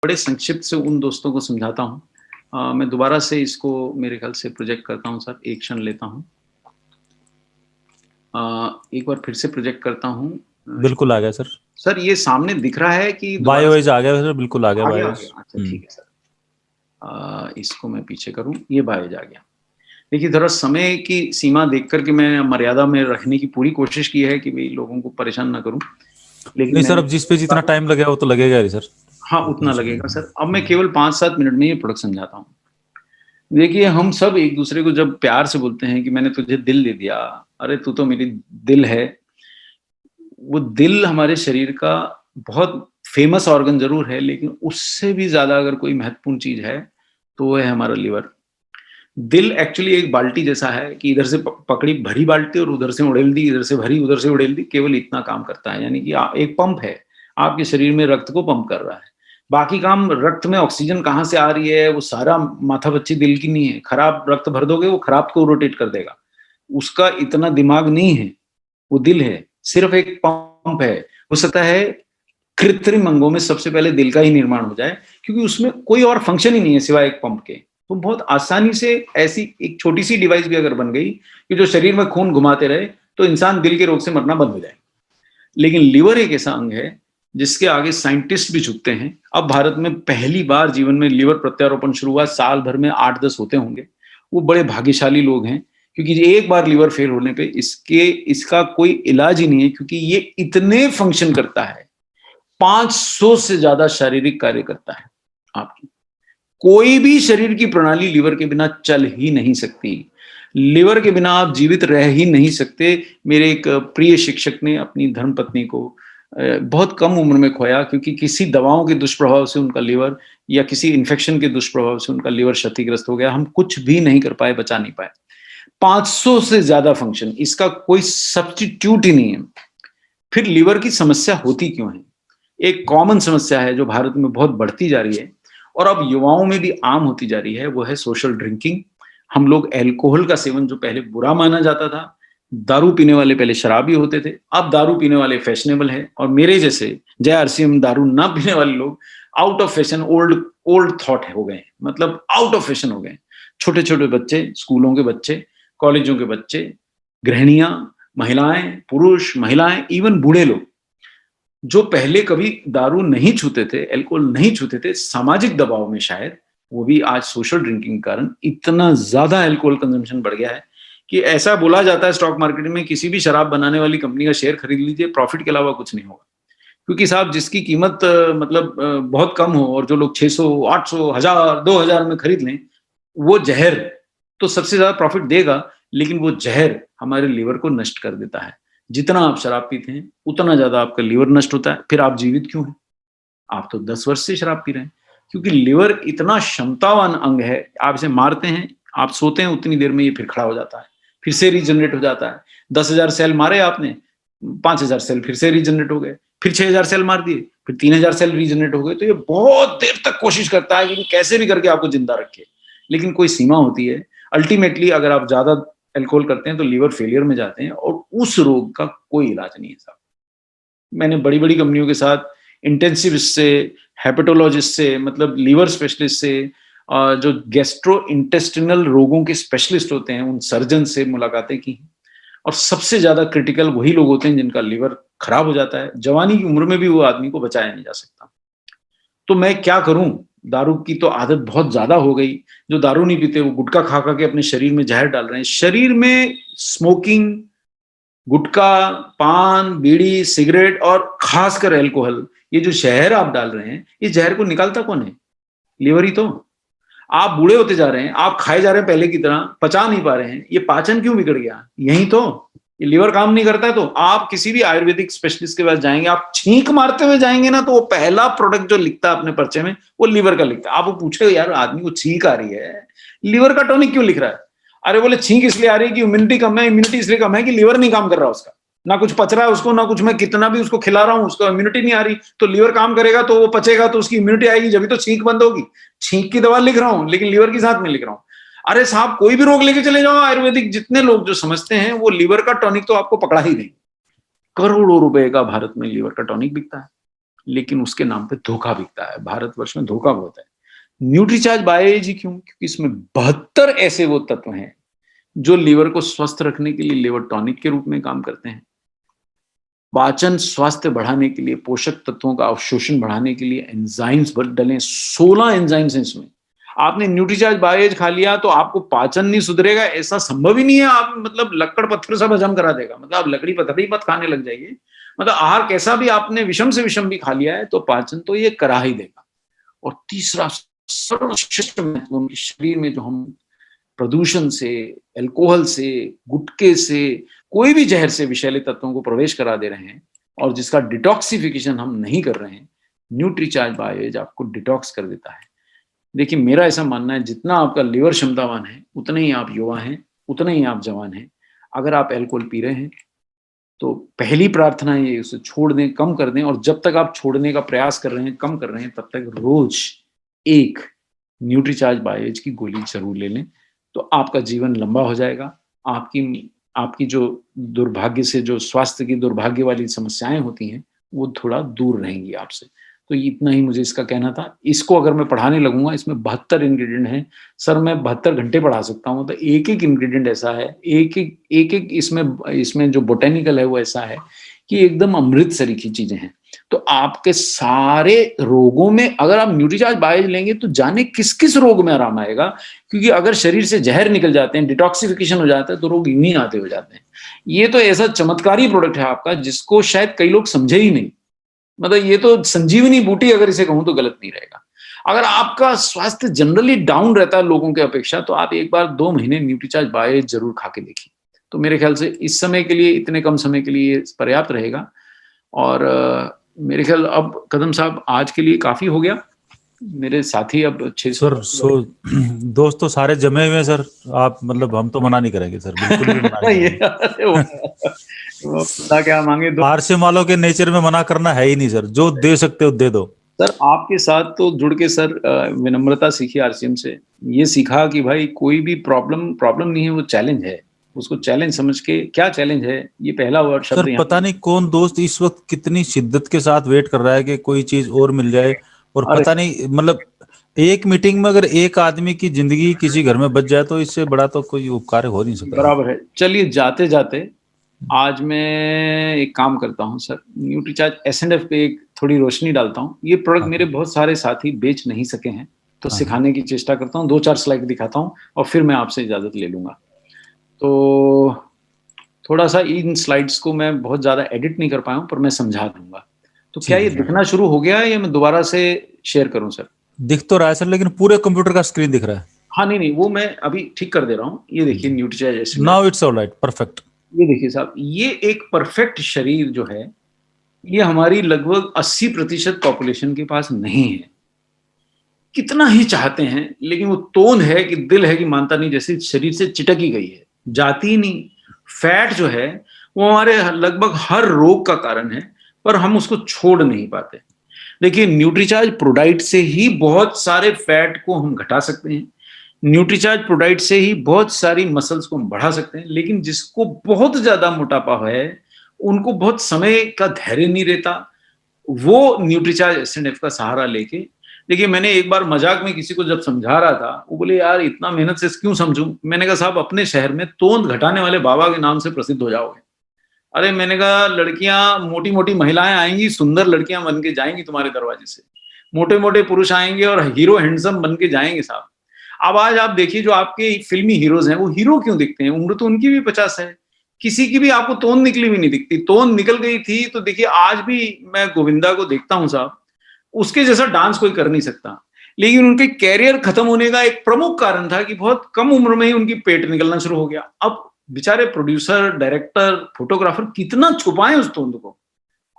बड़े संक्षिप्त से उन दोस्तों को समझाता हूँ। मैं दोबारा से इसको मेरे ख्याल से प्रोजेक्ट करता हूँ सर, एक क्षण लेता हूँ। एक बार फिर से प्रोजेक्ट करता हूँ। बिल्कुल आ गया सर। सर ये सामने दिख रहा है कि दोबारा बायोएज आ गया सर, बिल्कुल आ गया आ बायोएज। गया? अच्छा ठीक है सर। इसको मैं पीछे करूँ, ये बायोएज आ गया। देखिए थोड़ा समय की सीमा देख करके मैं मर्यादा में रखने की पूरी कोशिश की है कि भाई लोगों को परेशान ना करूँ, लेकिन नहीं सर, मैंने अब जिस पे जितना टाइम लगेगा वो तो लगेगा ही सर। हाँ उतना उतना समय। लगेगा सर। अब मैं केवल 5-7 मिनट में ये प्रोडक्ट समझाता हूँ। देखिए हम सब एक दूसरे को जब प्यार से बोलते हैं कि मैंने तुझे दिल दे दिया, अरे तू तो मेरी दिल है। वो दिल हमारे शरीर का बहुत फेमस ऑर्गन जरूर है, लेकिन उससे भी ज्यादा अगर कोई महत्वपूर्ण चीज है तो वो है हमारा लिवर। दिल एक्चुअली एक बाल्टी जैसा है कि इधर से पकड़ी भरी बाल्टी और उधर से उड़ेल दी, इधर से भरी उधर से उड़ेल दी, केवल इतना काम करता है। यानी कि एक पंप है, आपके शरीर में रक्त को पंप कर रहा है। बाकी काम, रक्त में ऑक्सीजन कहाँ से आ रही है वो सारा माथापच्ची दिल की नहीं है। खराब रक्त भर दोगे वो खराब को रोटेट कर देगा, उसका इतना दिमाग नहीं है। वो दिल है, सिर्फ एक पंप है। हो सकता है कृत्रिम अंगों में सबसे पहले दिल का ही निर्माण हो जाए, क्योंकि उसमें कोई और फंक्शन ही नहीं है सिवाय एक पंप के। तो बहुत आसानी से ऐसी एक छोटी सी डिवाइस भी अगर बन गई कि जो शरीर में खून घुमाते रहे, तो इंसान दिल के रोग से मरना बंद हो जाए। लेकिन लिवर एक ऐसा अंग है जिसके आगे साइंटिस्ट भी झुकते हैं। अब भारत में पहली बार जीवन में लिवर प्रत्यारोपण शुरू हुआ, साल भर में 8-10 होते होंगे। वो बड़े भाग्यशाली लोग हैं, क्योंकि एक बार लिवर फेल होने पे इसका कोई इलाज ही नहीं है, क्योंकि ये इतने फंक्शन करता है, 500 से ज्यादा शारीरिक कार्य करता है आपकी। कोई भी शरीर की प्रणाली लिवर के बिना चल ही नहीं सकती। लिवर के बिना आप जीवित रह ही नहीं सकते। मेरे एक प्रिय शिक्षक ने अपनी धर्मपत्नी को बहुत कम उम्र में खोया, क्योंकि किसी दवाओं के दुष्प्रभाव से उनका लिवर, या किसी इन्फेक्शन के दुष्प्रभाव से उनका लिवर क्षतिग्रस्त हो गया। हम कुछ भी नहीं कर पाए, बचा नहीं पाए। 500 से ज्यादा फंक्शन, इसका कोई सब्स्टिट्यूट ही नहीं है। फिर लिवर की समस्या होती क्यों है? एक कॉमन समस्या है जो भारत में बहुत बढ़ती जा रही है और अब युवाओं में भी आम होती जा रही है, वो है सोशल ड्रिंकिंग। हम लोग अल्कोहल का सेवन, जो पहले बुरा माना जाता था, दारू पीने वाले पहले शराबी होते थे, अब दारू पीने वाले फैशनेबल है। और मेरे जैसे जय आरसीएम दारू ना पीने वाले लोग out of fashion, old old thought हो गए, मतलब आउट ऑफ फैशन हो गए। छोटे छोटे बच्चे, स्कूलों के बच्चे, कॉलेजों के बच्चे, गृहिणियां, महिलाएं, पुरुष, महिलाएं, इवन बूढ़े लोग जो पहले कभी दारू नहीं छूते थे, अल्कोहल नहीं छूते थे, सामाजिक दबाव में शायद, वो भी आज सोशल ड्रिंकिंग के कारण इतना ज्यादा अल्कोहल कंजम्पशन बढ़ गया है कि ऐसा बोला जाता है स्टॉक मार्केट में, किसी भी शराब बनाने वाली कंपनी का शेयर खरीद लीजिए, प्रॉफिट के अलावा कुछ नहीं होगा। क्योंकि साहब जिसकी कीमत बहुत कम हो और जो लोग 600, 800, 1000, 2000 में खरीद लें, वो जहर तो सबसे ज्यादा प्रॉफिट देगा, लेकिन वो जहर हमारे लीवर को नष्ट कर देता है। जितना आप शराब पीते हैं उतना ज्यादा आपका लीवर नष्ट होता है। फिर आप जीवित क्यों हैं? आप तो 10 वर्ष से शराब पी रहे हैं। क्योंकि लिवर इतना क्षमतावान अंग है, आप इसे मारते हैं, आप सोते हैं, उतनी देर में ये फिर खड़ा हो जाता है, फिर से रीजनरेट हो जाता है। 10,000 सेल मारे आपने, 5,000 सेल फिर से रीजनरेट हो गए, फिर 6,000 सेल मार दिए, फिर 3,000 सेल रीजनरेट हो गए। तो ये बहुत देर तक कोशिश करता है कि कैसे भी करके आपको जिंदा रखे, लेकिन कोई सीमा होती है। अल्टीमेटली अगर आप ज्यादा अल्कोहल करते हैं तो लीवर फेलियर में जाते हैं, और उस रोग का कोई इलाज नहीं है साहब। मैंने बड़ी बड़ी कंपनियों के साथ, इंटेंसिविस्ट से, हेपेटोलॉजिस्ट से, मतलब लीवर स्पेशलिस्ट से, जो गैस्ट्रो इंटेस्टिनल रोगों के स्पेशलिस्ट होते हैं, उन सर्जन से मुलाकातें की। और सबसे ज्यादा क्रिटिकल वही लोग होते हैं जिनका लीवर खराब हो जाता है। जवानी की उम्र में भी वो आदमी को बचाया नहीं जा सकता। तो मैं क्या करूं? दारू की तो आदत बहुत ज्यादा हो गई। जो दारू नहीं पीते वो गुटखा खा खा के अपने शरीर में जहर डाल रहे हैं। शरीर में स्मोकिंग, गुटखा, पान, बीड़ी, सिगरेट और खासकर अल्कोहल, ये जो जहर आप डाल रहे हैं, इस जहर को निकालता कौन है? लीवर ही तो। आप बूढ़े होते जा रहे हैं, आप खाए जा रहे हैं पहले की तरह, पचा नहीं पा रहे हैं। ये पाचन क्यों बिगड़ गया? यही तो, ये लीवर काम नहीं करता है। तो आप किसी भी आयुर्वेदिक स्पेशलिस्ट के पास जाएंगे, आप छींक मारते हुए जाएंगे ना, तो वो पहला प्रोडक्ट जो लिखता है अपने पर्चे में, वो लीवर का लिखता है। आप वो पूछे, यार आदमी को छींक आ रही है, लीवर का टॉनिक क्यों लिख रहा है? अरे बोले छींक इसलिए आ रही है कि इम्यूनिटी कम है। इम्यूनिटी इसलिए कम है कि लीवर नहीं काम कर रहा उसका, ना कुछ पच रहा है उसको, ना कुछ मैं कितना भी उसको खिला रहा हूं उसको इम्यूनिटी नहीं आ रही। तो लीवर काम करेगा तो वो पचेगा, तो उसकी इम्यूनिटी आएगी, जब तो छींक बंद होगी। छींक की दवा लिख रहा हूं लेकिन लीवर के साथ में लिख रहा हूं। अरे साहब कोई भी रोग लेके चले जाओ आयुर्वेदिक, जितने लोग जो समझते हैं वो लीवर का टॉनिक तो आपको पकड़ा ही नहीं। करोड़ों रुपए का भारत में लीवर का टॉनिक बिकता है। लेकिन उसके नाम पे धोखा बिकता है। भारतवर्ष में धोखा बहुत है। न्यूट्रीचार्ज बायोएज ही क्यों? क्योंकि इसमें 72 ऐसे वो तत्व हैं जो लीवर को स्वस्थ रखने के लिए लिवर टॉनिक के रूप में काम करते हैं, पाचन स्वास्थ्य बढ़ाने के लिए, पोषक तत्वों का अवशोषण बढ़ाने के लिए एंजाइम्स डले, 16 एंजाइम्स हैं इसमें। आपने न्यूट्रीचार्ज बायोएज खा लिया तो आपको पाचन नहीं सुधरेगा, ऐसा संभव ही नहीं है। आप मतलब लक्कड़ पत्थर सब हजम करा देगा, मतलब आप लकड़ी पत्थर ही मत खाने लग जाइए। मतलब आहार कैसा भी आपने विषम से विषम भी खा लिया है तो पाचन तो ये करा ही देगा। और तीसरा सर्वश्रेष्ठ महत्वपूर्ण, शरीर में जो हम प्रदूषण से, अल्कोहल से, गुटखे से, कोई भी जहर से विषैले तत्वों को प्रवेश करा दे रहे हैं और जिसका डिटॉक्सिफिकेशन हम नहीं कर रहे हैं, न्यूट्रीचार्ज बायोएज आपको डिटॉक्स कर देता है। देखिए मेरा ऐसा मानना है, जितना आपका लीवर क्षमतावान है उतने ही आप युवा हैं, उतने ही आप जवान हैं। अगर आप अल्कोहल पी रहे हैं तो पहली प्रार्थना ये उसे छोड़ दें, कम कर दें। और जब तक आप छोड़ने का प्रयास कर रहे हैं, कम कर रहे हैं, तब तक रोज एक न्यूट्रीचार्ज बायोएज की गोली जरूर ले लें, तो आपका जीवन लंबा हो जाएगा। आपकी जो दुर्भाग्य से, जो स्वास्थ्य की दुर्भाग्य वाली समस्याएं होती हैं, वो थोड़ा दूर रहेंगी आपसे। तो इतना ही मुझे इसका कहना था। इसको अगर मैं पढ़ाने लगूंगा, इसमें 72 इंग्रेडिएंट हैं सर, मैं 72 घंटे पढ़ा सकता हूँ। तो एक एक इंग्रेडिएंट ऐसा है, एक एक इसमें जो बोटेनिकल है वो ऐसा है कि एकदम अमृत सरीखी चीजें हैं। तो आपके सारे रोगों में अगर आप न्यूट्रीचार्ज बायोएज लेंगे तो जाने किस किस रोग में आराम आएगा। क्योंकि अगर शरीर से जहर निकल जाते हैं, डिटॉक्सिफिकेशन हो जाता है, तो रोग इन्हीं आते हो जाते हैं। ये तो ऐसा चमत्कारी प्रोडक्ट है आपका जिसको शायद कई लोग समझे ही नहीं। मतलब ये तो संजीवनी बूटी अगर इसे कहूं तो गलत नहीं रहेगा। अगर आपका स्वास्थ्य जनरली डाउन रहता है लोगों के अपेक्षा, तो आप एक बार 2 महीने न्यूट्रीचार्ज बायोएज जरूर खा के देखिए। तो मेरे ख्याल से इस समय के लिए, इतने कम समय के लिए पर्याप्त रहेगा। और मेरे ख्याल अब कदम साहब आज के लिए काफी हो गया। मेरे साथी अब 600 सर दोस्त तो सारे जमे हुए हैं सर। आप मतलब हम तो मना नहीं करेंगे सर, बिल्कुल भी मना नहीं करेंगे। वो क्या मांगे दो। आरसीएम वालों के नेचर में मना करना है ही नहीं सर, जो दे सकते हो दे दो। सर आपके साथ तो जुड़ के सर विनम्रता सीखी आरसीएम से। ये सीखा कि भाई कोई भी प्रॉब्लम नहीं है, वो चैलेंज है। उसको चैलेंज समझ के, क्या चैलेंज है, ये पहला वर्ड शब्द। सर पता नहीं कौन दोस्त इस वक्त कितनी शिद्दत के साथ वेट कर रहा है कि कोई चीज और मिल जाए। और पता नहीं, मतलब एक मीटिंग में अगर एक आदमी की जिंदगी किसी घर में बच जाए तो इससे बड़ा तो कोई उपकार हो नहीं सकता। बराबर है। चलिए जाते जाते आज मैं एक काम करता हूं सर, न्यूट्रीचार्ज एस&एफ पे एक थोड़ी रोशनी डालता हूं। ये प्रोडक्ट मेरे बहुत सारे साथी बेच नहीं सके हैं, तो सिखाने की चेष्टा करता हूं। 2-4 स्लाइड दिखाता हूं और फिर मैं आपसे इजाजत ले लूंगा। तो थोड़ा सा इन स्लाइड्स को मैं बहुत ज्यादा एडिट नहीं कर पाया हूं, पर मैं समझा दूंगा। तो क्या ये दिखना शुरू हो गया है या मैं दोबारा से शेयर करूं सर? दिख तो रहा है सर, लेकिन पूरे कंप्यूटर का स्क्रीन दिख रहा है। हाँ नहीं, वो मैं अभी ठीक कर दे रहा हूँ। ये देखिए Nutricharge S and F. Now it's alright, perfect. ये देखिए साहब, ये एक परफेक्ट शरीर जो है, ये हमारी लगभग 80% पॉपुलेशन के पास नहीं है। कितना ही चाहते हैं, लेकिन वो तोंद है कि दिल है कि मानता नहीं, जैसे शरीर से चिटक ही गई है, जाती ही नहीं। फैट जो है वो हमारे लगभग हर रोग का कारण है, पर हम उसको छोड़ नहीं पाते। देखिए न्यूट्रीचार्ज प्रोडाइट से ही बहुत सारे फैट को हम घटा सकते हैं। न्यूट्रीचार्ज प्रोडाइट से ही बहुत सारी मसल्स को हम बढ़ा सकते हैं। लेकिन जिसको बहुत ज्यादा मोटापा है, उनको बहुत समय का धैर्य नहीं रहता, वो न्यूट्रीचार्ज एस&एफ का सहारा लेके। देखिए मैंने एक बार मजाक में किसी को जब समझा रहा था, वो बोले यार इतना मेहनत से क्यों समझूं। मैंने कहा साहब अपने शहर में तोंद घटाने वाले बाबा के नाम से प्रसिद्ध हो जाओगे। अरे मैंने कहा लड़कियां, मोटी मोटी महिलाएं आएंगी, सुंदर लड़कियां बन के जाएंगी तुम्हारे दरवाजे से, मोटे मोटे पुरुष आएंगे और हीरो हैंडसम बन के जाएंगे साहब। अब आज आप देखिए जो आपके फिल्मी हीरोज हैं, वो हीरो क्यों दिखते हैं? उम्र तो उनकी भी 50 है, किसी की भी आपको तोंद निकली भी नहीं दिखती। तोंद निकल गई थी तो देखिए आज भी मैं गोविंदा को देखता हूं साहब, उसके जैसा डांस कोई कर नहीं सकता। लेकिन उनके कैरियर खत्म होने का एक प्रमुख कारण था कि बहुत कम उम्र में ही उनकी पेट निकलना शुरू हो गया। अब बेचारे प्रोड्यूसर, डायरेक्टर, फोटोग्राफर कितना छुपाएं उस तोंद को।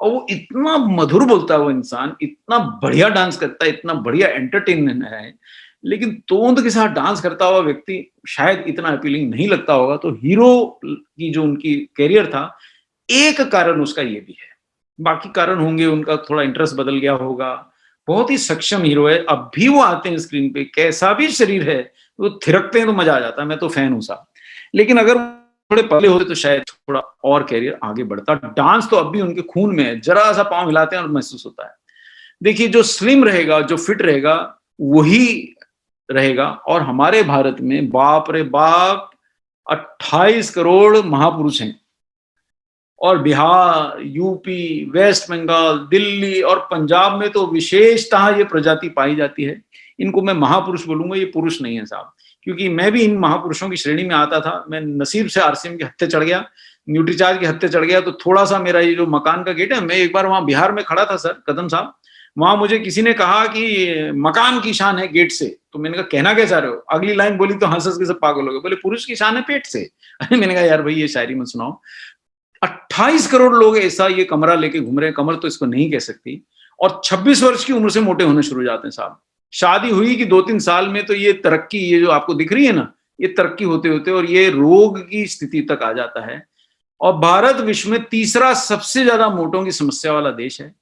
और वो इतना मधुर बोलता है वो इंसान, इतना बढ़िया डांस करता है, इतना बढ़िया एंटरटेनमेंट है, लेकिन तोंद के साथ डांस करता हुआ व्यक्ति शायद इतना अपीलिंग नहीं लगता होगा। तो हीरो की जो उनकी कैरियर था, एक कारण उसका ये भी है। बाकी कारण होंगे, उनका थोड़ा इंटरेस्ट बदल गया होगा। बहुत ही सक्षम हीरो है, अब भी वो आते हैं स्क्रीन पे, कैसा भी शरीर है, वो थिरकते हैं तो मजा आ जाता है। मैं तो फैन हूं साहब। लेकिन अगर थोड़े पहले होते तो शायद थोड़ा और कैरियर आगे बढ़ता। डांस तो अब भी उनके खून में है, जरा सा पांव हिलाते हैं और महसूस होता है। देखिए जो स्लिम रहेगा, जो फिट रहेगा, वही रहेगा। और हमारे भारत में बाप रे बाप 28 करोड़ महापुरुष हैं, और बिहार, यूपी, वेस्ट बंगाल, दिल्ली और पंजाब में तो विशेषतः ये प्रजाति पाई जाती है। इनको मैं महापुरुष बोलूंगा, ये पुरुष नहीं है साहब, क्योंकि मैं भी इन महापुरुषों की श्रेणी में आता था। मैं नसीब से आरसीएम के हत्थे चढ़ गया, न्यूट्रीचार्ज के हत्थे चढ़ गया, तो थोड़ा सा मेरा ये जो मकान का गेट है, मैं एक बार वहां बिहार में खड़ा था सर, कदम साहब, वहां मुझे किसी ने कहा कि मकान की शान है गेट से। तो मैंने कहा कहना क्या चाह रहे हो? अगली लाइन बोली तो हंस हंस के सब पागल हो गए, बोले पुरुष की शान है पेट से। मैंने कहा यार भाई ये शायरी मत सुनाओ। 28 करोड़ लोग ऐसा ये कमरा लेके घूम रहे हैं, कमर तो इसको नहीं कह सकती, और 26 वर्ष की उम्र से मोटे होने शुरू हो जाते हैं साहब। शादी हुई कि 2-3 साल में तो ये तरक्की, ये जो आपको दिख रही है ना, ये तरक्की होते होते और ये रोग की स्थिति तक आ जाता है। और भारत विश्व में तीसरा सबसे ज्यादा मोटों की समस्या वाला देश है।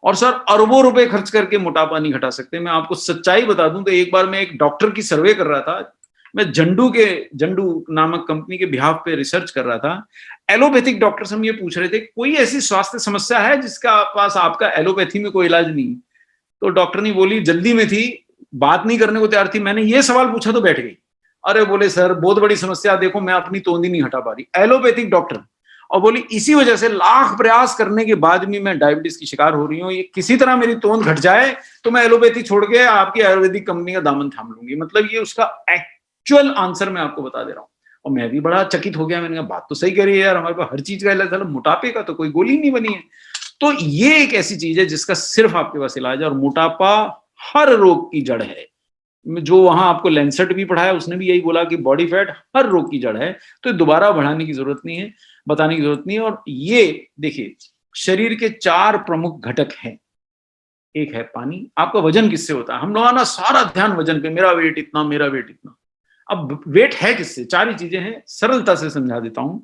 और सर अरबों रुपए खर्च करके मोटापा नहीं घटा सकते। मैं आपको सच्चाई बता दूं तो एक बार मैं एक डॉक्टर की सर्वे कर रहा था, मैं जंडू नामक कंपनी के बिहाफ पे रिसर्च कर रहा था। एलोपैथिक डॉक्टर से हम ये पूछ रहे थे कोई ऐसी स्वास्थ्य समस्या है जिसका पास आपका एलोपैथी में कोई इलाज नहीं? तो डॉक्टर ने बोली, जल्दी में थी, बात नहीं करने को तैयार थी। मैंने ये सवाल पूछा तो बैठ गई। अरे बोले सर बहुत बड़ी समस्या, देखो मैं अपनी तोंदी नहीं हटा पा रही। Allopathic doctor. और बोली इसी वजह से लाख प्रयास करने के बाद भी मैं डायबिटीज की शिकार हो रही हूँ। ये किसी तरह मेरी तोंद घट जाए तो मैं एलोपैथी छोड़ के आपकी आयुर्वेदिक कंपनी का दामन थाम लूंगी। मतलब ये उसका एक्चुअल आंसर मैं आपको बता दे रहा हूँ। और मैं भी बड़ा चकित हो गया। मैंने कहा बात तो सही कह रही है यार, हमारे पास हर चीज का इलाज है, मोटापे का तो कोई गोली नहीं बनी है। तो ये एक ऐसी चीज है जिसका सिर्फ आपके पास इलाज है। और मोटापा हर रोग की जड़ है। जो वहां आपको लेंसेट भी पढ़ाया उसने भी यही बोला कि बॉडी फैट हर रोग की जड़ है। तो दोबारा बढ़ाने की जरूरत नहीं है, बताने की जरूरत नहीं है। और ये देखिए शरीर के 4 प्रमुख घटक हैं। एक है पानी। आपका वजन किससे होता है? हम लोगों ना सारा ध्यान वजन पे, मेरा वेट इतना, मेरा वेट इतना। अब वेट है किससे? 4 ही चीजें हैं, सरलता से समझा देता हूं,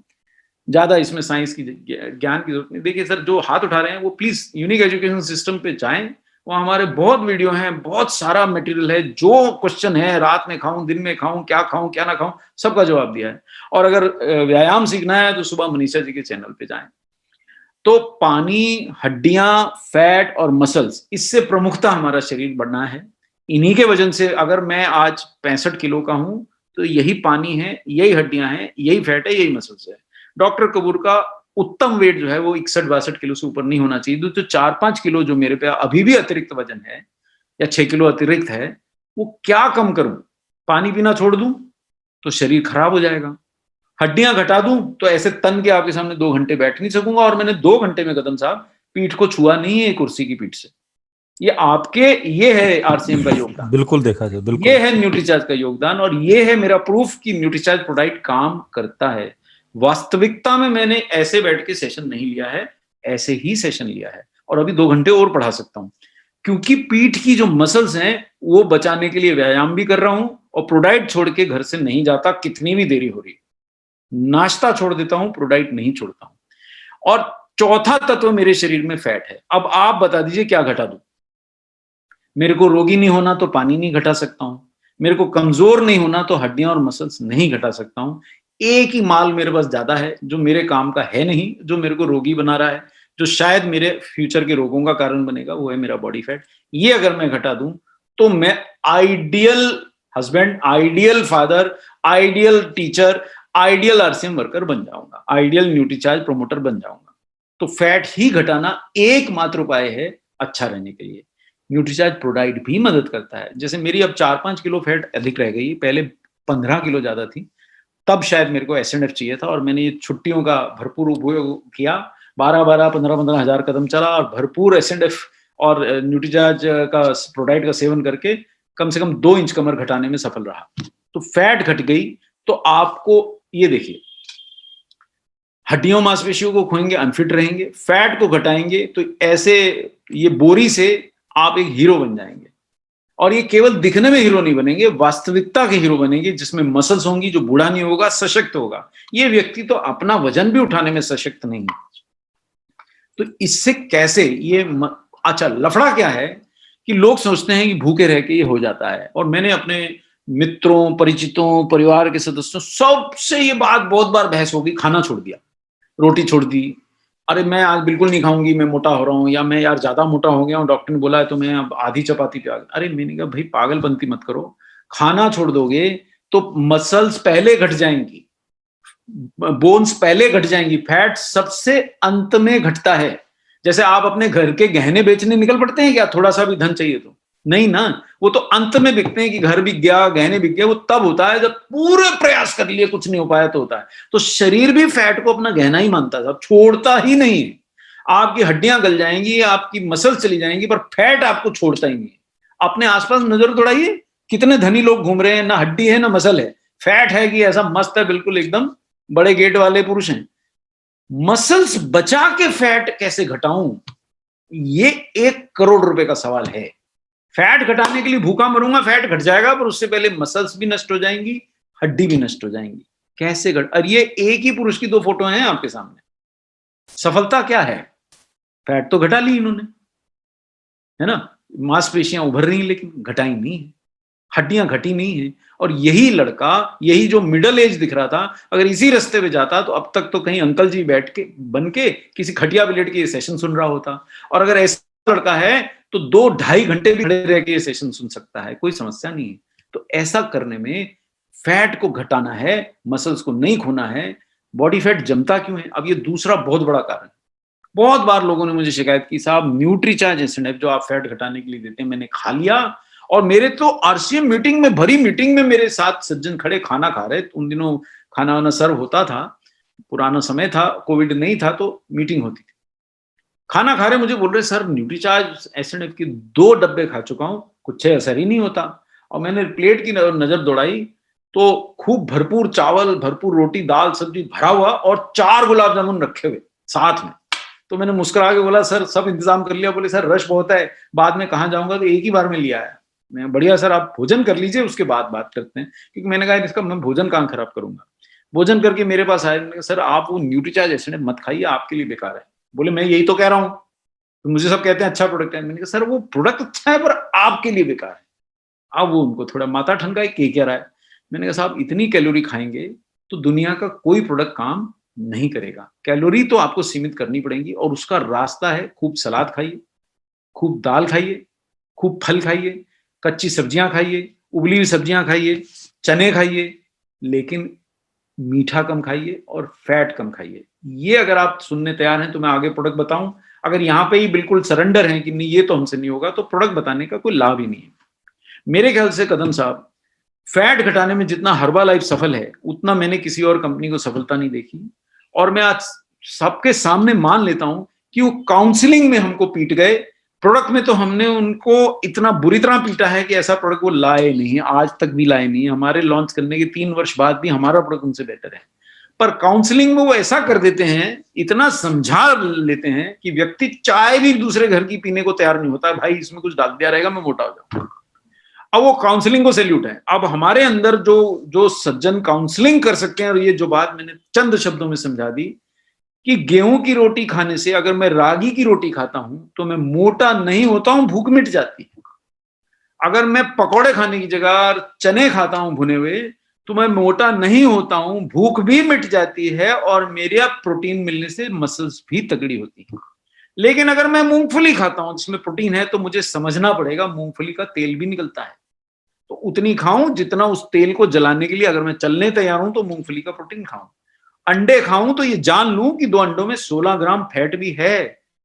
ज्यादा इसमें साइंस की ज्ञान की जरूरत नहीं। देखिए सर जो हाथ उठा रहे हैं वो प्लीज यूनिक एजुकेशन सिस्टम पे जाएं, वो हमारे बहुत वीडियो हैं, बहुत सारा मटेरियल है। जो क्वेश्चन है, रात में खाऊं, दिन में खाऊं, क्या ना खाऊं, सबका जवाब दिया है। और अगर व्यायाम सीखना है तो सुबह मनीषा जी के चैनल पे जाएं। तो पानी, हड्डियां, फैट और मसल्स, इससे प्रमुखता हमारा शरीर बढ़ना है। इन्हीं के वजन से अगर मैं आज 65 किलो का हूं तो यही पानी है, यही हड्डियां हैं, यही फैट है, यही मसल्स है। डॉक्टर कपूर का उत्तम वेट जो है वो 61-62 किलो से ऊपर नहीं होना चाहिए। तो 4-5 किलो जो मेरे पे अभी भी अतिरिक्त वजन है, या 6 किलो अतिरिक्त है, वो क्या कम करूं? पानी पीना छोड़ दूं तो शरीर खराब हो जाएगा। हड्डियां घटा दूं तो ऐसे तन के आपके सामने 2 घंटे बैठ नहीं सकूंगा। और मैंने 2 घंटे में कदम साहब पीठ को छुआ नहीं है कुर्सी की पीठ से। ये है आरसीएम का योगदान। बिल्कुल देखा जाए, बिल्कुल ये है न्यूट्रीचार्ज का योगदान। और ये है मेरा प्रूफ कि न्यूट्रीचार्ज प्रोडाक्ट काम करता है। वास्तविकता में मैंने ऐसे बैठ के सेशन नहीं लिया है, ऐसे ही सेशन लिया है। और अभी 2 घंटे और पढ़ा सकता हूं, क्योंकि पीठ की जो मसल्स हैं वो बचाने के लिए व्यायाम भी कर रहा हूं, और प्रोडाक्ट छोड़ के घर से नहीं जाता, कितनी भी देरी हो रही। नाश्ता छोड़ देता हूं, प्रोडाक्ट नहीं छोड़ता हूं। और चौथा तत्व मेरे शरीर में फैट है। अब आप बता दीजिए क्या घटा दूं? मेरे को रोगी नहीं होना तो पानी नहीं घटा सकता हूं, मेरे को कमजोर नहीं होना तो हड्डियां और मसल्स नहीं घटा सकता हूं। एक ही माल मेरे पास ज्यादा है जो मेरे काम का है नहीं, जो मेरे को रोगी बना रहा है, जो शायद मेरे फ्यूचर के रोगों का कारण बनेगा, वो है मेरा बॉडी फैट। ये अगर मैं घटा दूं तो मैं ideal husband, ideal father, ideal teacher, ideal RCM worker बन जाऊंगा, आइडियल न्यूट्रीचार्ज प्रमोटर बन जाऊंगा। तो फैट ही घटाना एकमात्र उपाय है अच्छा रहने के लिए। न्यूट्रीचार्ज प्रोडाक्ट भी मदद करता है। जैसे मेरी अब 4-5 किलो फैट अधिक रह गई, पहले 15 किलो ज्यादा थी, तब शायद मेरे को एसएनएफ चाहिए था। और मैंने ये छुट्टियों का भरपूर उपयोग किया, 12-12, 15-15 हजार कदम चला, और भरपूर एसएनएफ और न्यूट्रीचार्ज का प्रोडाक्ट का सेवन करके कम से कम 2 इंच कमर घटाने में सफल रहा। तो फैट घट गई तो आपको ये देखिए, हड्डियों मांसपेशियों को खोएंगे, अनफिट रहेंगे। फैट को घटाएंगे तो ऐसे ये बोरी से आप एक हीरो बन जाएंगे। और ये केवल दिखने में हीरो नहीं बनेंगे, वास्तविकता के हीरो बनेंगे, जिसमें मसल्स होंगी, जो बूढ़ा नहीं होगा, सशक्त होगा। ये व्यक्ति तो अपना वजन भी उठाने में सशक्त नहीं है। तो इससे कैसे ये अच्छा लफड़ा क्या है कि लोग सोचते हैं कि भूखे रह के ये हो जाता है। और मैंने अपने मित्रों, परिचितों, परिवार के सदस्यों सबसे ये बात बहुत बार बहस होगी, खाना छोड़ दिया, रोटी छोड़ दी, अरे मैं आज बिल्कुल नहीं खाऊंगी, मैं मोटा हो रहा हूँ, या मैं यार ज्यादा मोटा हो गया हूँ, डॉक्टर ने बोला है तो मैं अब आधी चपाती पे आ गया। अरे मैंने कहा भाई पागलपंती मत करो, खाना छोड़ दोगे तो मसल्स पहले घट जाएंगी, बोन्स पहले घट जाएंगी, फैट सबसे अंत में घटता है। जैसे आप अपने घर के गहने बेचने निकल पड़ते हैं क्या, थोड़ा सा भी धन चाहिए तो? नहीं ना, वो तो अंत में बिकते हैं कि घर बिक गया, गहने बिक गए। वो तब होता है जब पूरे प्रयास कर लिए कुछ नहीं हो पाया तो होता है। तो शरीर भी फैट को अपना गहना ही मानता है, छोड़ता ही नहीं है। आपकी हड्डियां गल जाएंगी, आपकी मसल चली जाएंगी, पर फैट आपको छोड़ता ही नहीं है। अपने आसपास नजर दौड़ाइए, कितने धनी लोग घूम रहे हैं, ना हड्डी है ना मसल है, फैट है कि ऐसा मस्त है बिल्कुल एकदम बड़े गेट वाले पुरुष हैं। मसल्स बचा के फैट कैसे घटाऊं, ये 1 करोड़ रुपए का सवाल है। फैट घटाने के लिए भूखा मरूंगा, फैट घट जाएगा, पर उससे पहले मसल्स भी नष्ट हो जाएंगी, हड्डी भी नष्ट हो जाएंगी। कैसे घट, और ये एक ही पुरुष की 2 फोटो हैं आपके सामने। सफलता क्या है? फैट तो घटा ली इन्होंने, है ना, मांसपेशियां उभर रही लेकिन घटाई नहीं है, हड्डियां घटी नहीं है। और यही लड़का, यही जो मिडिल एज दिख रहा था, अगर इसी रास्ते पे जाता तो अब तक तो कहीं अंकल जी बैठ के बन के किसी खटिया पे लेट के ये सेशन सुन रहा होता। और अगर ऐसा लड़का है तो 2-2.5 घंटे भी खड़े रह के ये सेशन सुन सकता है, कोई समस्या नहीं है। तो ऐसा करने में फैट को घटाना है, मसल्स को नहीं खोना है। बॉडी फैट जमता क्यों है? अब ये दूसरा बहुत बड़ा कारण। बहुत बार लोगों ने मुझे शिकायत की, साहब न्यूट्रीचार्ज एसिड जो आप फैट घटाने के लिए देते हैं मैंने खा लिया, और मेरे तो आरसीएम मीटिंग में, भरी मीटिंग में मेरे साथ सज्जन खड़े खाना खा रहे, उन दिनों खाना वाना सर्व होता था, पुराना समय था, कोविड नहीं था तो मीटिंग होती थी, खाना खा रहे मुझे बोल रहे सर न्यूट्रीचार्ज एसिड की 2 डब्बे खा चुका हूं, कुछ असर ही नहीं होता। और मैंने प्लेट की नजर दौड़ाई तो खूब भरपूर चावल, भरपूर रोटी, दाल सब्जी भरा हुआ, और 4 गुलाब जामुन रखे हुए साथ में। तो मैंने मुस्कुरा के बोला सर सब इंतजाम कर लिया? बोले सर रश बहुत है, बाद में कहाँ जाऊंगा, तो एक ही बार में लिया है। मैं बढ़िया सर आप भोजन कर लीजिए उसके बाद बात करते हैं, क्योंकि मैंने कहा इसका मैं भोजन कहाँ खराब करूंगा। भोजन करके मेरे पास आए, सर आप वो न्यूट्रीचार्ज एसिड मत खाइए, आपके लिए बेकार है। बोले मैं यही तो कह रहा हूँ, तो मुझे सब कहते हैं अच्छा प्रोडक्ट है। मैंने कहा सर वो प्रोडक्ट अच्छा है पर आपके लिए बेकार है। अब वो उनको थोड़ा माथा ठनका के क्या रहा है। मैंने कहा साहब इतनी कैलोरी खाएंगे तो दुनिया का कोई प्रोडक्ट काम नहीं करेगा। कैलोरी तो आपको सीमित करनी पड़ेगी, और उसका रास्ता है खूब सलाद खाइए, खूब दाल खाइए, खूब फल खाइए, कच्ची सब्जियां खाइए, उबली हुई सब्जियां खाइए, चने खाइए, लेकिन मीठा कम खाइए और फैट कम खाइए। ये अगर आप सुनने तैयार हैं तो मैं आगे प्रोडक्ट बताऊं। अगर यहाँ पे ही बिल्कुल सरेंडर हैं कि नहीं ये तो हमसे नहीं होगा, तो प्रोडक्ट बताने का कोई लाभ ही नहीं है मेरे ख्याल से। कदम साहब, फैट घटाने में जितना हर्बा लाइफ सफल है उतना मैंने किसी और कंपनी को सफलता नहीं देखी। और मैं आज सबके सामने मान लेता हूं कि वो काउंसलिंग में हमको पीट गए, प्रोडक्ट में तो हमने उनको इतना बुरी तरह पीटा है कि ऐसा प्रोडक्ट वो लाए नहीं, आज तक भी लाए नहीं। हमारे लॉन्च करने के 3 वर्ष बाद भी हमारा प्रोडक्ट उनसे बेटर है, पर काउंसलिंग में वो ऐसा कर देते हैं, इतना समझा लेते हैं कि व्यक्ति चाय भी दूसरे घर की पीने को तैयार नहीं होता, भाई इसमें कुछ डाल दिया रहेगा मैं मोटा हो जाऊंगा। अब वो काउंसलिंग को सैल्यूट है। अब हमारे अंदर जो जो सज्जन काउंसलिंग कर सकते हैं, और ये जो बात मैंने चंद शब्दों में समझा दी कि गेहूं की रोटी खाने से अगर मैं रागी की रोटी खाता हूं तो मैं मोटा नहीं होता हूं, भूख मिट जाती है। अगर मैं पकौड़े खाने की जगह चने खाता हूं भुने हुए तो मैं मोटा नहीं होता हूं, भूख भी मिट जाती है, और मेरे प्रोटीन मिलने से मसल्स भी तगड़ी होती है। लेकिन अगर मैं मूंगफली खाता हूं जिसमें प्रोटीन है, तो मुझे समझना पड़ेगा मूंगफली का तेल भी निकलता है, तो उतनी खाऊं जितना उस तेल को जलाने के लिए, अगर मैं चलने तैयार हूं तो मूंगफली का प्रोटीन खाऊं। अंडे खाऊं तो ये जान लूं कि 2 अंडों में 16 ग्राम फैट भी है।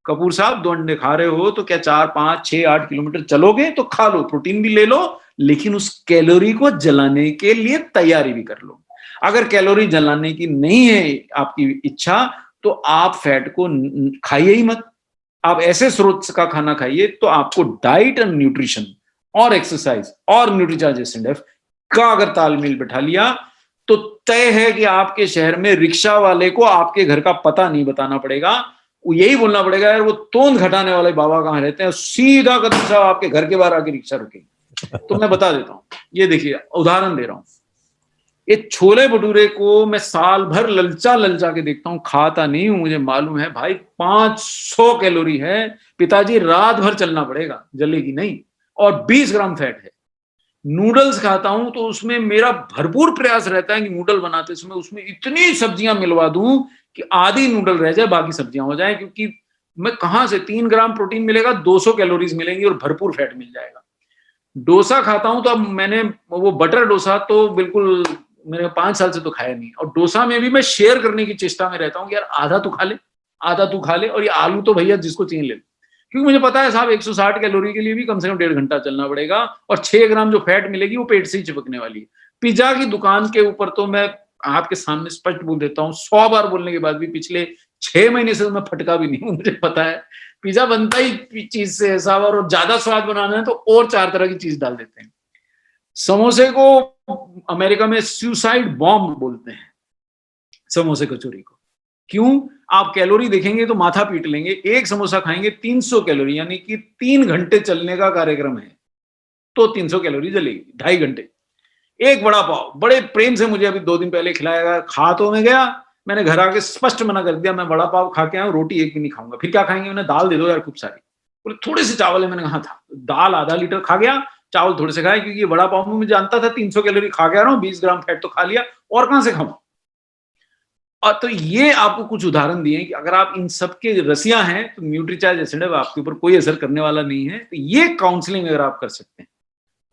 कपूर साहब 2 अंडे खा रहे हो तो क्या 4, 5, 6, 8 किलोमीटर चलोगे? तो खा लो, प्रोटीन भी ले लो, लेकिन उस कैलोरी को जलाने के लिए तैयारी भी कर लो। अगर कैलोरी जलाने की नहीं है आपकी इच्छा, तो आप फैट को खाइए ही मत। आप ऐसे स्रोत का खाना खाइए तो आपको डाइट एंड न्यूट्रिशन और एक्सरसाइज और न्यूट्रीचार्ज एसिड का अगर तालमेल बैठा लिया तो तय है कि आपके शहर में रिक्शा वाले को आपके घर का पता नहीं बताना पड़ेगा, वो यही बोलना पड़ेगा यार वो तोंद घटाने वाले बाबा कहाँ रहते हैं, सीधा कदम साहब आपके घर के बाहर आके रिक्शा रुकेगी। तो मैं बता देता हूँ, ये देखिए उदाहरण दे रहा हूँ, ये छोले भटूरे को मैं साल भर ललचा ललचा के देखता हूँ, खाता नहीं हूं, मुझे मालूम है भाई 500 कैलोरी है, पिताजी रात भर चलना पड़ेगा, जलेगी नहीं, और 20 ग्राम फैट है। नूडल्स खाता हूं तो उसमें मेरा भरपूर प्रयास रहता है कि नूडल बनाते समय उसमें इतनी सब्जियां मिलवा दूं कि आधी नूडल रह जाए, बाकी सब्जियां हो जाए, क्योंकि मैं कहां से 3 ग्राम प्रोटीन मिलेगा, 200 कैलोरीज मिलेंगी और भरपूर फैट मिल जाएगा। डोसा खाता हूं तो अब मैंने वो बटर डोसा तो बिल्कुल मैंने 5 साल से तो खाया नहीं, और डोसा में भी मैं शेयर करने की चेष्टा में रहता हूं कि यार आधा तू खा ले, आधा तू खा ले, और ये आलू तो भैया जिसको चाहिए ले, क्योंकि मुझे पता है साहब 160 कैलोरी के लिए भी कम से कम 1.5 घंटा चलना पड़ेगा, और 6 ग्राम जो फैट मिलेगी वो पेट से ही चिपकने वाली है। पिज्जा की दुकान के ऊपर तो मैं आपके सामने स्पष्ट बोल देता हूँ, 100 बार बोलने के बाद भी पिछले 6 महीने से मैं फटका भी नहीं हूं, मुझे पता है पिज्जा बनता ही चीज से है साहब, और ज्यादा स्वाद बनाना है तो और 4 तरह की चीज डाल देते हैं। समोसे को अमेरिका में सुसाइड बॉम्ब बोलते हैं, समोसे कचौरी को। क्यों? आप कैलोरी देखेंगे तो माथा पीट लेंगे। एक समोसा खाएंगे 300 कैलोरी, यानी कि 3 घंटे चलने का कार्यक्रम है तो 300 कैलोरी जलेगी, 2.5 घंटे। एक वड़ा पाव बड़े प्रेम से मुझे अभी 2 दिन पहले खिलाया गया, खा तो मैं गया, मैंने घर आके स्पष्ट मना कर दिया, मैं वड़ा पाव खा के आया, रोटी एक भी नहीं खाऊंगा। फिर क्या खाएंगे? मैंने दाल दे दो यार खूब सारी, बोले थोड़े से चावल है, मैंने कहा था दाल आधा लीटर खा गया, चावल थोड़े से खाए, क्योंकि वड़ा पाव में मैं जानता था 300 कैलोरी खा गया रहा हूँ, 20 ग्राम फैट तो खा लिया, और कहां से खाऊं। और तो ये आपको कुछ उदाहरण दिए कि अगर आप इन सब के रसिया हैं तो न्यूट्रीचार्ज एसिड आपके ऊपर कोई असर करने वाला नहीं है। तो ये काउंसलिंग अगर आप कर सकते हैं,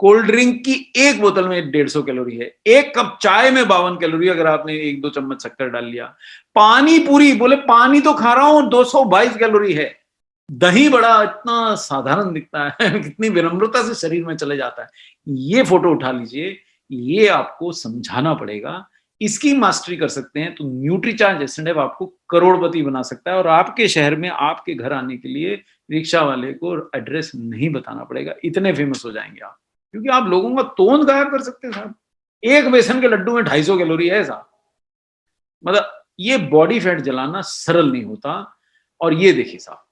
कोल्ड ड्रिंक की एक बोतल में 150 कैलोरी है, एक कप चाय में 52 कैलोरी, अगर आपने 1-2 चम्मच शक्कर डाल लिया। पानी पूरी, बोले पानी तो खा रहा हूं, 222 कैलोरी है। दही बड़ा इतना साधारण दिखता है कितनी विनम्रता से शरीर में चले जाता है। ये फोटो उठा लीजिए, ये आपको समझाना पड़ेगा। इसकी मास्टरी कर सकते हैं तो न्यूट्रीचार्ज एसिड आपको करोड़पति बना सकता है, और आपके शहर में आपके घर आने के लिए रिक्शा वाले को एड्रेस नहीं बताना पड़ेगा, इतने फेमस हो जाएंगे आप, क्योंकि आप लोगों का तोंद गायब कर सकते हैं साहब। एक बेसन के लड्डू में 250 कैलोरी है साहब, मतलब ये बॉडी फैट जलाना सरल नहीं होता। और ये देखिए साहब,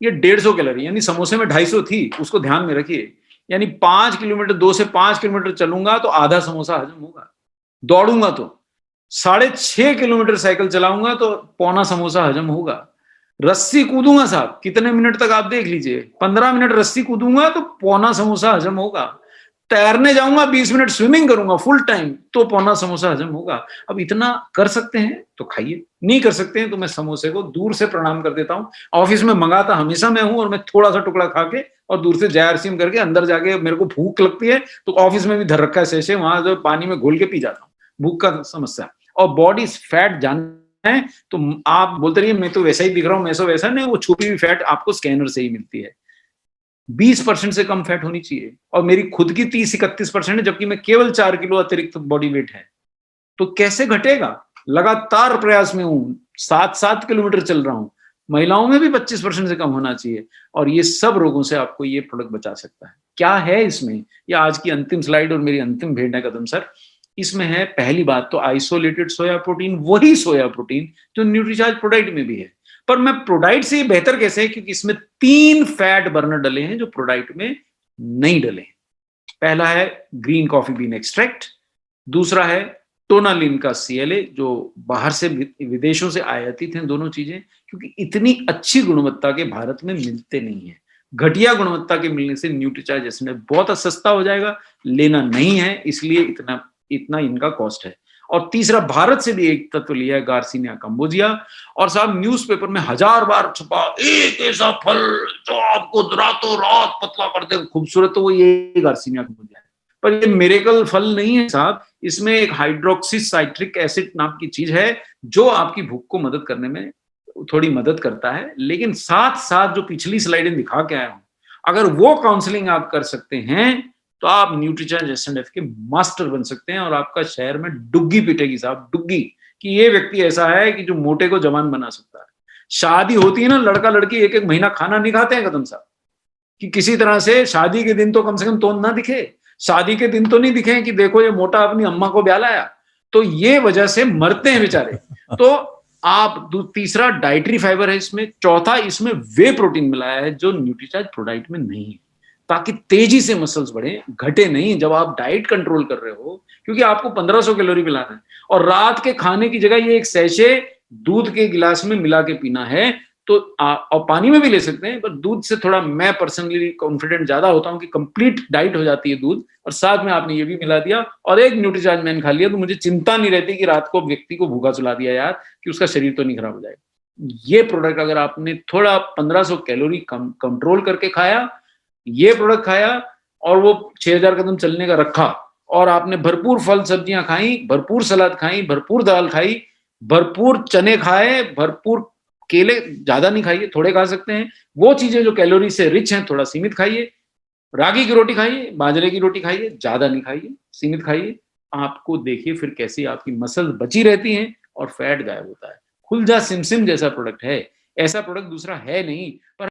ये 150 कैलोरी, यानी समोसे में 250 थी, उसको ध्यान में रखिए, यानी 5 किलोमीटर 2 से 5 किलोमीटर चलूंगा तो आधा समोसा हजम होगा, दौड़ूंगा तो 6.5 किलोमीटर साइकिल चलाऊंगा तो पौना समोसा हजम होगा, रस्सी कूदूंगा साहब कितने मिनट तक आप देख लीजिए, 15 मिनट रस्सी कूदूंगा तो पौना समोसा हजम होगा, तैरने जाऊंगा 20 मिनट स्विमिंग करूंगा फुल टाइम तो पौना समोसा हजम होगा। अब इतना कर सकते हैं तो खाइए, नहीं कर सकते हैं तो मैं समोसे को दूर से प्रणाम कर देता हूं। ऑफिस में मंगाता हमेशा मैं हूं, और मैं थोड़ा सा टुकड़ा खा के और दूर से जय सिम करके अंदर जाके, मेरे को भूख लगती है तो ऑफिस में भी धर रखा है शेषे, वहां जो पानी में घोल के पी जाता हूँ, भूख का समस्या। और बॉडी फैट जानना है तो आप बोलते रहिए मैं तो वैसा ही दिख रहा हूँ, मैं तो वैसा नहीं, वो छुपी हुई फैट आपको स्कैनर से ही मिलती है। 20% से कम फैट होनी चाहिए, और मेरी खुद की 30-31% है, जबकि मैं केवल 4 किलो अतिरिक्त बॉडी वेट है, तो कैसे घटेगा? लगातार प्रयास में हूं, 7-7 किलोमीटर चल रहा हूं। महिलाओं में भी 25% से कम होना चाहिए, और ये सब रोगों से आपको ये प्रोडक्ट बचा सकता है। क्या है इसमें? ये आज की अंतिम स्लाइड और मेरी अंतिम भेंट है कदम सर। इसमें है पहली बात तो आइसोलेटेड सोया प्रोटीन, वही सोया प्रोटीन जो न्यूट्रीचार्ज प्रोडक्ट में भी है, पर मैं प्रोडक्ट से बेहतर कैसे है, क्योंकि इसमें 3 फैट बर्नर डले हैं जो प्रोडक्ट में नहीं डले। पहला है ग्रीन कॉफी बीन एक्सट्रैक्ट, दूसरा है टोनालिन का CLA जो बाहर से विदेशों से आयातित हैं दोनों चीजें, क्योंकि इतनी अच्छी गुणवत्ता के भारत में मिलते नहीं है। घटिया गुणवत्ता के मिलने से न्यूट्रीचार्ज एसिड बहुत सस्ता हो जाएगा, लेना नहीं है, इसलिए इतना इनका कॉस्ट है। और तीसरा, भारत से भी एक तत्व लिया है, गार्सिनिया कंबोजिया, और साहब न्यूज़पेपर में 1000 बार छपा एक ऐसा फल जो आपको रातों रात पतला कर दे, खूबसूरत, तो वो ये गार्सिनिया कंबोजिया है। पर ये मिरेकल फल नहीं है साहब, इसमें एक हाइड्रोक्सी साइट्रिक एसिड नाम की चीज है जो आपकी भूख को मदद करने में थोड़ी मदद करता है। लेकिन साथ साथ जो पिछली स्लाइडें दिखा के आया हूं, अगर वो काउंसलिंग आप कर सकते हैं तो आप न्यूट्रीचार्ज एसएनएफ के मास्टर बन सकते हैं, और आपका शहर में डुग्गी पिटेगी साहब, डुग्गी, कि ये व्यक्ति ऐसा है कि जो मोटे को जवान बना सकता है। शादी होती है ना, लड़का लड़की 1-1 महीना खाना नहीं खाते हैं कदम साहब, कि किसी तरह से शादी के दिन तो कम से कम तोंद ना दिखे, शादी के दिन तो नहीं दिखे कि देखो ये मोटा अपनी अम्मा को ब्याह लाया, तो ये वजह से मरते हैं बेचारे। तो आप तीसरा डाइटरी फाइबर है इसमें, चौथा इसमें वे प्रोटीन मिलाया है जो न्यूट्रीचार्ज प्रोडक्ट में नहीं है, ताकि तेजी से मसल्स बढ़े, घटे नहीं जब आप डाइट कंट्रोल कर रहे हो, क्योंकि आपको 1500 कैलोरी मिलाना है, और रात के खाने की जगह ये एक सैशे दूध के गिलास में मिला के पीना है, तो और पानी में भी ले सकते हैं, पर दूध से थोड़ा मैं पर्सनली कॉन्फिडेंट ज्यादा होता हूँ कि कंप्लीट डाइट हो जाती है दूध, और साथ में आपने ये भी मिला दिया और एक न्यूट्रीचार्ज मैंने खा लिया, तो मुझे चिंता नहीं रहती कि रात को व्यक्ति को भूखा सुला दिया यार, कि उसका शरीर तो नहीं खराब हो जाएगा। ये प्रोडक्ट अगर आपने थोड़ा 1500 कैलोरी कंट्रोल करके खाया, ये प्रोडक्ट खाया और वो 6000 कदम चलने का रखा, और आपने भरपूर फल सब्जियां खाई, भरपूर सलाद खाई, भरपूर दाल खाई, भरपूर चने खाए, भरपूर केले, ज्यादा नहीं खाइए, थोड़े खा सकते हैं, वो चीजें जो कैलोरी से रिच हैं थोड़ा सीमित खाइए, रागी की रोटी खाइए, बाजरे की रोटी खाइए, ज्यादा नहीं खाइए, सीमित खाइए, आपको देखिए फिर कैसी आपकी मसल बची रहती हैं और फैट गायब होता है। खुलजा सिमसिम जैसा प्रोडक्ट है, ऐसा प्रोडक्ट दूसरा है नहीं। पर